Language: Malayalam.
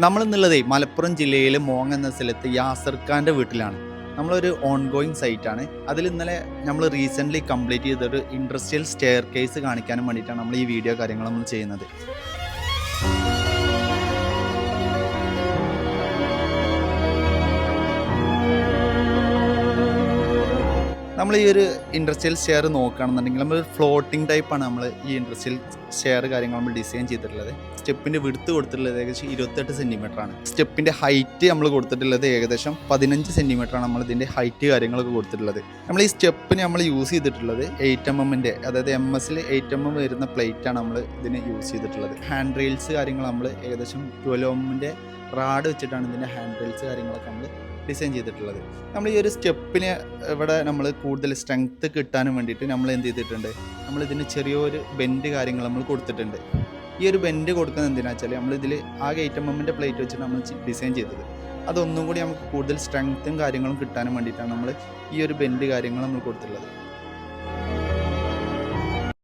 നമ്മളിന്നുള്ളതേ മലപ്പുറം ജില്ലയിലെ മോങ് എന്ന സ്ഥലത്ത് യാസർ ഖാൻ്റെ വീട്ടിലാണ്. നമ്മളൊരു ഓൺ ഗോയിങ് സൈറ്റാണ്. അതിൽ ഇന്നലെ നമ്മൾ റീസെൻ്റ്ലി കംപ്ലീറ്റ് ചെയ്തൊരു ഇൻഡസ്ട്രിയൽ സ്റ്റെയർ കേസ് കാണിക്കാനും വേണ്ടിയിട്ടാണ് നമ്മൾ ഈ വീഡിയോ കാര്യങ്ങൾ നമ്മൾ ചെയ്യുന്നത്. നമ്മൾ ഈ ഒരു ഇൻഡസ്ട്രിയൽ സ്റ്റെയർ നോക്കുകയാണെന്നുണ്ടെങ്കിൽ നമ്മൾ ഫ്ലോട്ടിംഗ് ടൈപ്പാണ് നമ്മൾ ഈ ഇൻഡസ്ട്രിയൽ സ്റ്റെയർ കാര്യങ്ങൾ നമ്മൾ ഡിസൈൻ ചെയ്തിട്ടുള്ളത്. സ്റ്റെപ്പിൻ്റെ വിടുത്ത് കൊടുത്തിട്ടുള്ളത് ഏകദേശം 28 സെൻറ്റിമീറ്ററാണ്. സ്റ്റെപ്പിൻ്റെ ഹൈറ്റ് നമ്മൾ കൊടുത്തിട്ടുള്ളത് ഏകദേശം 15 സെൻറ്റിമീറ്ററാണ് നമ്മൾ ഇതിൻ്റെ ഹൈറ്റ് കാര്യങ്ങളൊക്കെ കൊടുത്തിട്ടുള്ളത്. നമ്മൾ ഈ സ്റ്റെപ്പിന് നമ്മൾ യൂസ് ചെയ്തിട്ടുള്ളത് 8mm അതായത് MS 8mm വരുന്ന പ്ലേറ്റാണ് നമ്മൾ ഇതിന് യൂസ് ചെയ്തിട്ടുള്ളത്. ഹാൻഡ് റെയിൽസ് കാര്യങ്ങൾ നമ്മൾ ഏകദേശം 12mm റാഡ് വെച്ചിട്ടാണ് ഇതിൻ്റെ ഹാൻഡ് റെയിൽസ് കാര്യങ്ങളൊക്കെ നമ്മൾ ഡിസൈൻ ചെയ്തിട്ടുള്ളത്. നമ്മൾ ഈ ഒരു സ്റ്റെപ്പിന് ഇവിടെ നമ്മൾ കൂടുതൽ സ്ട്രെങ്ത്ത് കിട്ടാനും വേണ്ടിയിട്ട് നമ്മൾ എന്ത് ചെയ്തിട്ടുണ്ട്, നമ്മളിതിന് ചെറിയൊരു ബെൻഡ് കാര്യങ്ങൾ നമ്മൾ കൊടുത്തിട്ടുണ്ട്. ഈ ഒരു ബെൻഡ് കൊടുക്കുന്നത് എന്തിനാ വെച്ചാൽ നമ്മളിതിൽ ആകെ 8mm പ്ലേറ്റ് വെച്ചിട്ട് നമ്മൾ ഡിസൈൻ ചെയ്തത്. അതൊന്നും കൂടി നമുക്ക് കൂടുതൽ സ്ട്രെങ്ത്തും കാര്യങ്ങളും കിട്ടാനും വേണ്ടിയിട്ടാണ് നമ്മൾ ഈ ഒരു ബെൻഡ് കാര്യങ്ങൾ നമ്മൾ കൊടുത്തിട്ടുള്ളത്.